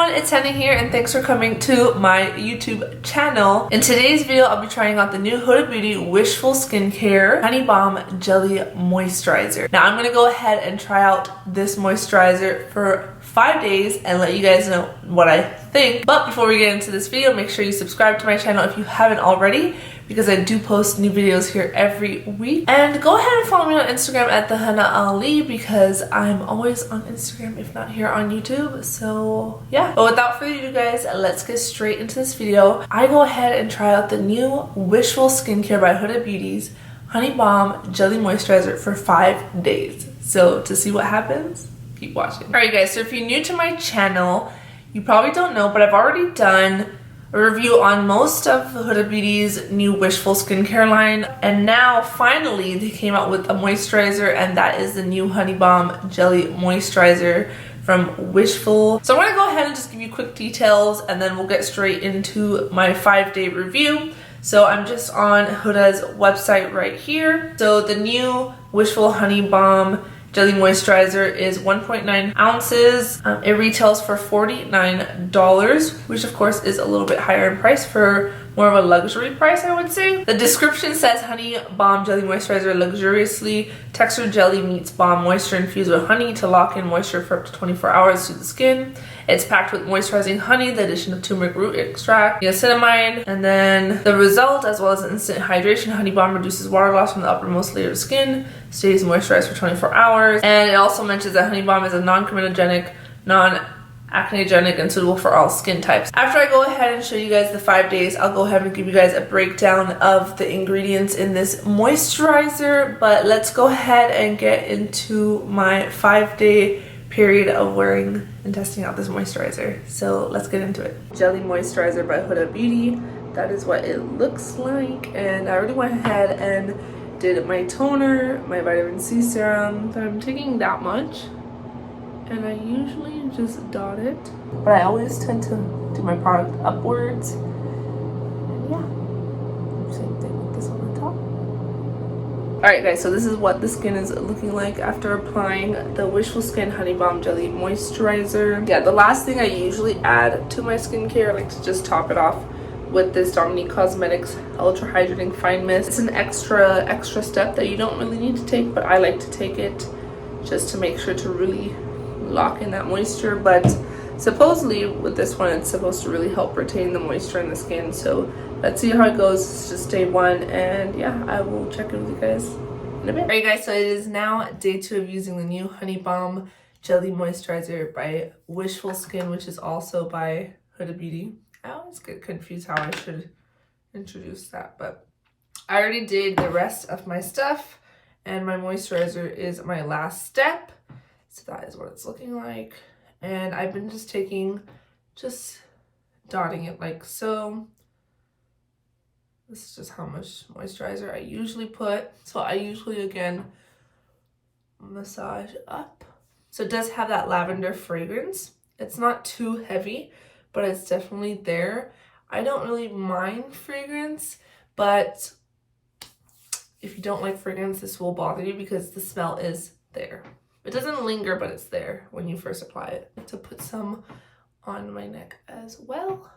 everyone, it's Henna here and thanks for coming to my YouTube channel. In today's video, I'll be trying out the new Huda Beauty Wishful Skincare Honey Balm Jelly Moisturizer. Now I'm going to go ahead and try out this moisturizer for 5 days and let you guys know what I think. But before we get into this video, make sure you subscribe to my channel if you haven't already, because I do post new videos here every week. And go ahead and follow me on Instagram at Thehennaali, because I'm always on Instagram if not here on YouTube. So yeah, but without further ado guys, let's get straight into this video. I go ahead and try out the new Wishful Skincare by Huda Beauty's Honey Balm Jelly Moisturizer for 5 days. So to see what happens, keep watching. Alright guys, so if you're new to my channel, you probably don't know, but I've already done a review on most of Huda Beauty's new Wishful Skincare line, and now finally they came out with a moisturizer, and that is the new Honey Balm Jelly Moisturizer from Wishful. So I'm gonna go ahead and just give you quick details and then we'll get straight into my 5-day review. So I'm just on Huda's website right here. So the new Wishful Honey Balm Jelly Moisturizer is 1.9 ounces. It retails for $49, which of course is a little bit higher in price for more of a luxury price, I would say. The description says Honey Balm Jelly Moisturizer luxuriously textured jelly meets balm moisture infused with honey to lock in moisture for up to 24 hours to the skin. It's packed with moisturizing honey, the addition of turmeric root extract, niacinamide, and then the result, as well as instant hydration. Honey Balm reduces water loss from the uppermost layer of skin, stays moisturized for 24 hours. And it also mentions that Honey Balm is a non-comedogenic, non-acnegenic, and suitable for all skin types. After I go ahead and show you guys the 5 days, I'll go ahead and give you guys a breakdown of the ingredients in this moisturizer. But let's go ahead and get into my 5-day period of wearing and testing out this moisturizer. So let's get into it. Jelly Moisturizer by Huda Beauty. That is what it looks like. And I already went ahead and did my toner, my vitamin C serum. So I'm taking that much. And I usually just dot it. But I always tend to do my product upwards. And yeah, same thing with this on the top. Alright guys, so this is what the skin is looking like after applying the Wishful Skin Honey Balm Jelly Moisturizer. Yeah, the last thing I usually add to my skincare, I like to just top it off with this Dominique Cosmetics Ultra Hydrating Fine Mist. It's an extra step that you don't really need to take, but I like to take it just to make sure to really lock in that moisture. But supposedly with this one, it's supposed to really help retain the moisture in the skin. So let's see how it goes. It's just day 1, and yeah, I will check in with you guys in a bit. Alright guys, so it is now day 2 of using the new Honey Balm Jelly Moisturizer by Wishful Skin, which is also by Huda Beauty. I always get confused how I should introduce that, but I already did the rest of my stuff, and my moisturizer is my last step. So that is what it's looking like. And I've been just dotting it like so. This is just how much moisturizer I usually put. So I usually, again, massage up. So it does have that lavender fragrance. It's not too heavy, but it's definitely there. I don't really mind fragrance, but if you don't like fragrance, this will bother you because the smell is there. It doesn't linger, but it's there when you first apply it. To put some on my neck as well.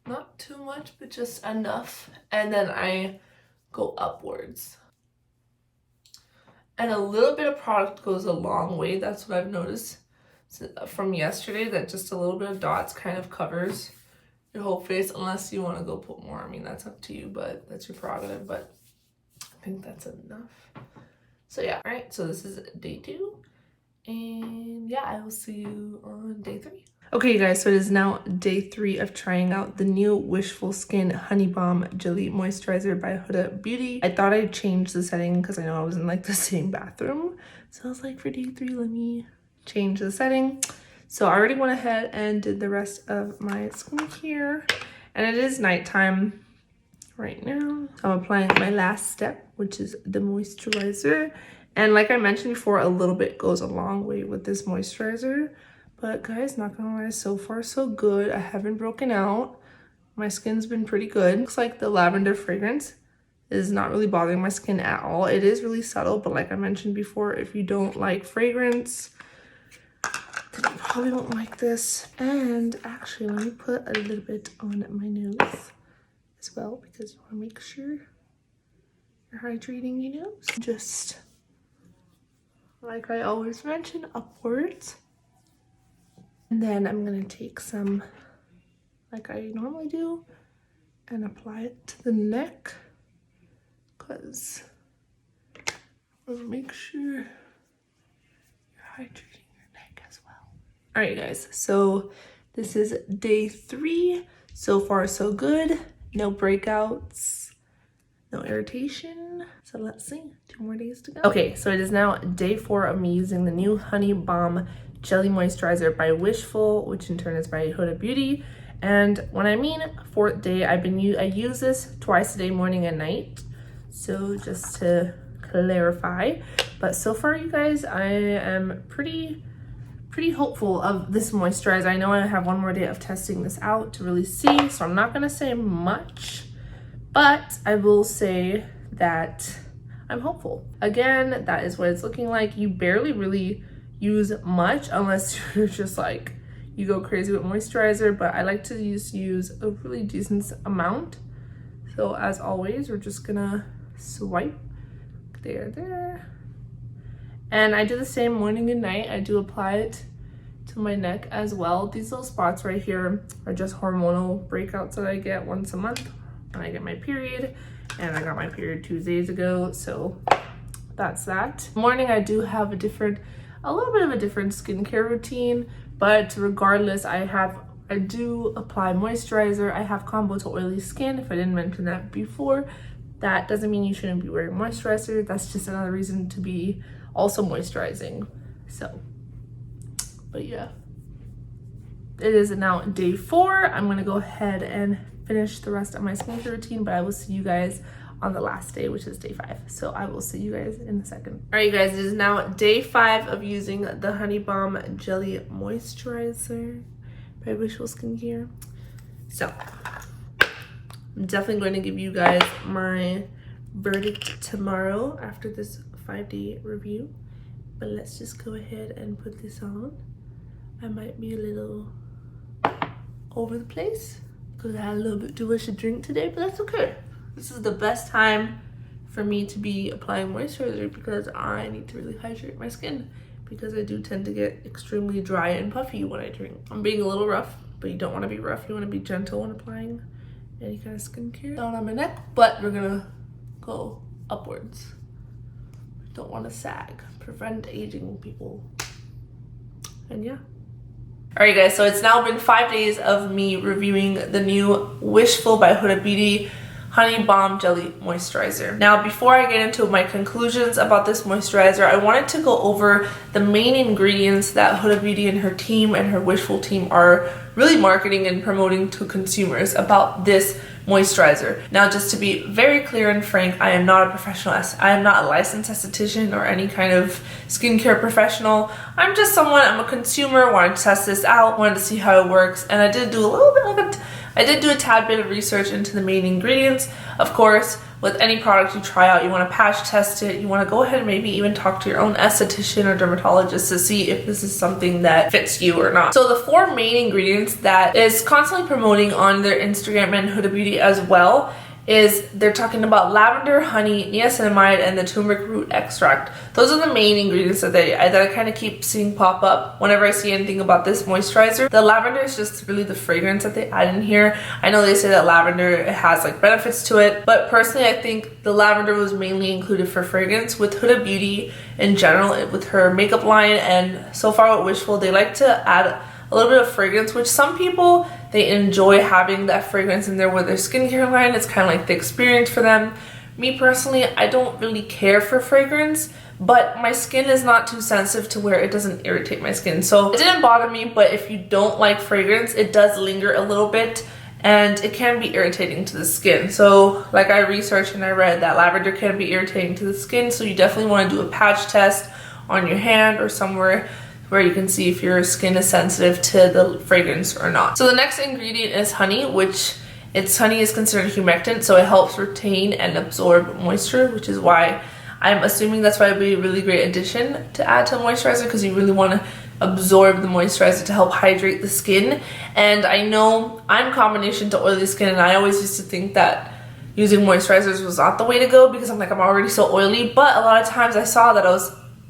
Not too much, but just enough. And then I go upwards. And a little bit of product goes a long way. That's what I've noticed from yesterday, that just a little bit of dots kind of covers your whole face, unless you want to go put more. I mean, that's up to you, but that's your prerogative. But I think that's enough. So yeah, all right, so this is day 2, and yeah, I will see you on day 3. Okay guys, so it is now day 3 of trying out the new Wishful Skin Honey Balm Jelly Moisturizer by Huda Beauty. I thought I'd change the setting because I know I was in like the same bathroom. So I was like, for day 3, let me change the setting. So I already went ahead and did the rest of my skincare, and it is nighttime right now. I'm applying my last step, which is the moisturizer. And like I mentioned before, a little bit goes a long way with this moisturizer. But guys, not gonna lie, so far so good. I haven't broken out. My skin's been pretty good. Looks like the lavender fragrance is not really bothering my skin at all. It is really subtle, but like I mentioned before, if you don't like fragrance, You probably won't like this. And actually, let me put a little bit on my nose as well, because you want to make sure you're hydrating your nose. Just like I always mention, upwards. And then I'm gonna take some, like I normally do, and apply it to the neck, because we'll make sure you're hydrating your neck as well. All right, guys, so this is day 3. So far, so good. No breakouts, no irritation. So let's see, 2 more days to go. Okay, so it is now day 4 of me using the new Honey Balm Jelly Moisturizer by Wishful, which in turn is by Huda Beauty. And when I mean 4th day, I use this twice a day, morning and night. So just to clarify, but so far, you guys, I am pretty hopeful of this moisturizer. I know I have 1 more day of testing this out to really see, so I'm not gonna say much, but I will say that I'm hopeful. Again, that is what it's looking like. You barely really use much unless you're just like, you go crazy with moisturizer, but I like to use a really decent amount. So as always, we're just gonna swipe there. And I do the same morning and night. I do apply it to my neck as well. These little spots right here are just hormonal breakouts that I get once a month when I get my period. And I got my period 2 days ago, so that's that. Morning, I do have a little bit of a different skincare routine, but regardless, I do apply moisturizer. I have combo to oily skin, if I didn't mention that before. That doesn't mean you shouldn't be wearing moisturizer. That's just another reason to be also moisturizing. So, but yeah. It is now day 4. I'm gonna go ahead and finish the rest of my skincare routine, but I will see you guys on the last day, which is day 5. So I will see you guys in a second. All right, you guys, it is now day 5 of using the Honey Balm Jelly Moisturizer by Wishful Skincare. So I'm definitely going to give you guys my verdict tomorrow after this 5-day review. But let's just go ahead and put this on. I might be a little over the place because I had a little bit too much to drink today, but that's okay. This is the best time for me to be applying moisturizer because I need to really hydrate my skin, because I do tend to get extremely dry and puffy when I drink. I'm being a little rough, but you don't want to be rough. You want to be gentle when applying any kind of skincare. Down on my neck, but we're gonna go upwards. Don't want to sag. Prevent aging, people. And yeah. Alright guys, so it's now been 5 days of me reviewing the new Wishful by Huda Beauty Honey Balm Jelly Moisturizer. Now, before I get into my conclusions about this moisturizer, I wanted to go over the main ingredients that Huda Beauty and her team and her Wishful team are really marketing and promoting to consumers about this moisturizer. Now, just to be very clear and frank, I am not a professional. I am not a licensed esthetician or any kind of skincare professional. I'm just someone, I'm a consumer, wanted to test this out, wanted to see how it works, and I did do a little bit of it. I did do a tad bit of research into the main ingredients. Of course, with any product you try out, you want to patch test it. You want to go ahead and maybe even talk to your own esthetician or dermatologist to see if this is something that fits you or not. So the 4 main ingredients that is constantly promoting on their Instagram and Huda Beauty as well is they're talking about lavender, honey, niacinamide, and the turmeric root extract. Those are the main ingredients that I kind of keep seeing pop up whenever I see anything about this moisturizer. The lavender is just really the fragrance that they add in here. I know they say that lavender has like benefits to it, but personally I think the lavender was mainly included for fragrance. With Huda Beauty in general, with her makeup line, and so far with Wishful, they like to add a little bit of fragrance, which some people, they enjoy having that fragrance in there with their skincare line. It's kind of like the experience for them. Me personally, I don't really care for fragrance, but my skin is not too sensitive to where it doesn't irritate my skin. So it didn't bother me, but if you don't like fragrance, it does linger a little bit and it can be irritating to the skin. So like I researched and I read that lavender can be irritating to the skin, so you definitely want to do a patch test on your hand or somewhere where you can see if your skin is sensitive to the fragrance or not. So the next ingredient is honey, which honey is considered humectant, so it helps retain and absorb moisture, which is why I'm assuming that's why it would be a really great addition to add to a moisturizer, because you really want to absorb the moisturizer to help hydrate the skin. And I know I'm combination to oily skin, and I always used to think that using moisturizers was not the way to go because I'm already so oily. But a lot of times I saw that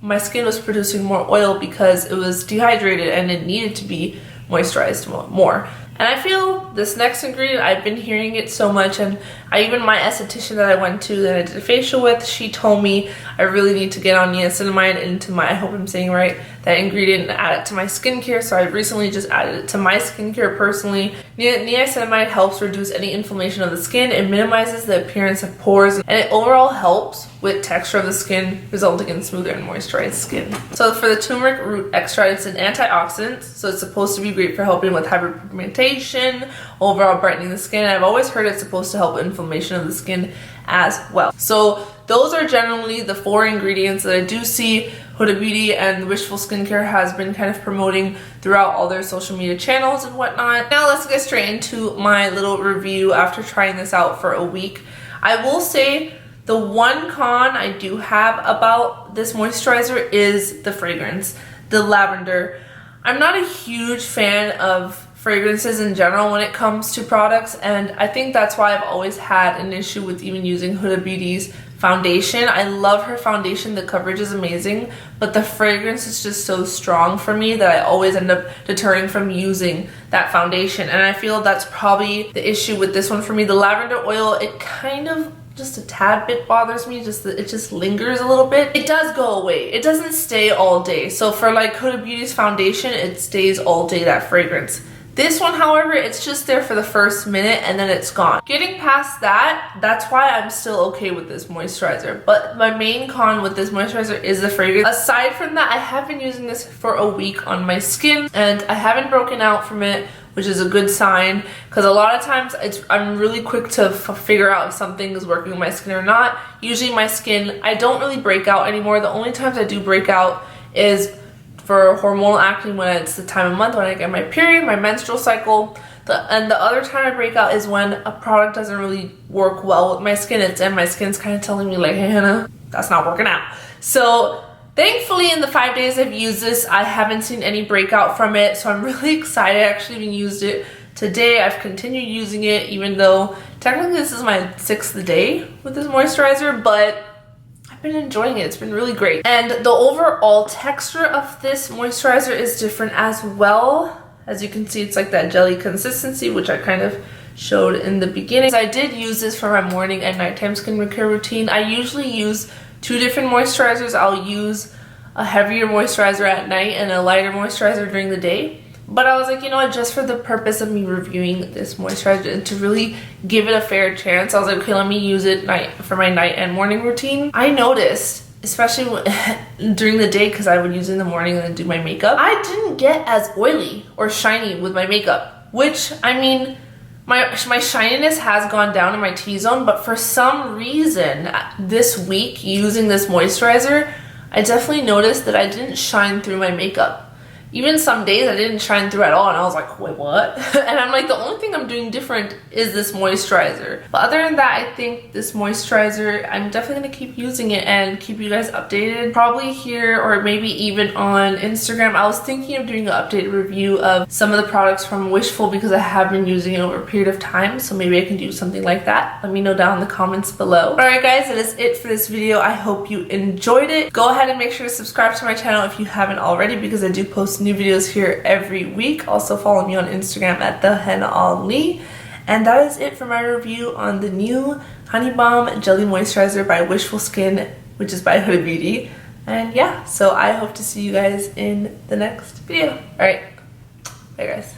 my skin was producing more oil because it was dehydrated and it needed to be moisturized more. And I feel this next ingredient, I've been hearing it so much, and even my esthetician that I went to that I did a facial with, she told me I really need to get on niacinamide into my, I hope I'm saying right, that ingredient, and add it to my skincare. So I recently just added it to my skincare personally. Niacinamide helps reduce any inflammation of the skin. It minimizes the appearance of pores, and it overall helps with texture of the skin, resulting in smoother and moisturized skin. So for the turmeric root extract, it's an antioxidant, so it's supposed to be great for helping with hyperpigmentation, overall brightening the skin. I've always heard it's supposed to help with inflammation of the skin as well. So those are generally the 4 ingredients that I do see Huda Beauty and Wishful Skincare has been kind of promoting throughout all their social media channels and whatnot. Now let's get straight into my little review after trying this out for a week. I will say the one con I do have about this moisturizer is the fragrance, the lavender. I'm not a huge fan of fragrances in general when it comes to products, and I think that's why I've always had an issue with even using Huda Beauty's foundation. I love her foundation, the coverage is amazing, but the fragrance is just so strong for me that I always end up deterring from using that foundation. And I feel that's probably the issue with this one for me. The lavender oil, it kind of just a tad bit bothers me, just that it just lingers a little bit. It does go away, it doesn't stay all day. So for Huda Beauty's foundation, it stays all day, that fragrance. This one, however, it's just there for the first minute and then it's gone. Getting past that, that's why I'm still okay with this moisturizer. But my main con with this moisturizer is the fragrance. Aside from that, I have been using this for a week on my skin and I haven't broken out from it, which is a good sign, because a lot of times I'm really quick to figure out if something is working on my skin or not. Usually my skin, I don't really break out anymore. The only times I do break out is for hormonal acne, when it's the time of month when I get my period, my menstrual cycle. And the other time I break out is when a product doesn't really work well with my skin. And my skin's kind of telling me hey Hannah, that's not working out. So thankfully in the 5 days I've used this, I haven't seen any breakout from it. So I'm really excited. I actually even used it today. I've continued using it even though technically this is my 6th day with this moisturizer, but been enjoying it. It's been really great. And the overall texture of this moisturizer is different as well. As you can see, it's like that jelly consistency, which I kind of showed in the beginning. So I did use this for my morning and nighttime skincare routine. I usually use 2 different moisturizers. I'll use a heavier moisturizer at night and a lighter moisturizer during the day. But I was like, you know what, just for the purpose of me reviewing this moisturizer and to really give it a fair chance, I was like, okay, let me use it for my night and morning routine. I noticed, especially during the day, because I would use it in the morning and then do my makeup, I didn't get as oily or shiny with my makeup, which, I mean, my shininess has gone down in my T-zone, but for some reason, this week, using this moisturizer, I definitely noticed that I didn't shine through my makeup. Even some days I didn't shine through at all, and I was like, wait, what? And I'm like, the only thing I'm doing different is this moisturizer. But other than that, I think this moisturizer, I'm definitely gonna keep using it and keep you guys updated. Probably here or maybe even on Instagram. I was thinking of doing an updated review of some of the products from Wishful because I have been using it over a period of time, so maybe I can do something like that. Let me know down in the comments below. Alright guys, that is it for this video. I hope you enjoyed it. Go ahead and make sure to subscribe to my channel if you haven't already, because I do post new videos here every week. Also follow me on Instagram at Thehennaali. And that is it for my review on the new Honey Balm Jelly Moisturizer by Wishful Skin, which is by Huda Beauty. And yeah, so I hope to see you guys in the next video. Alright, bye guys.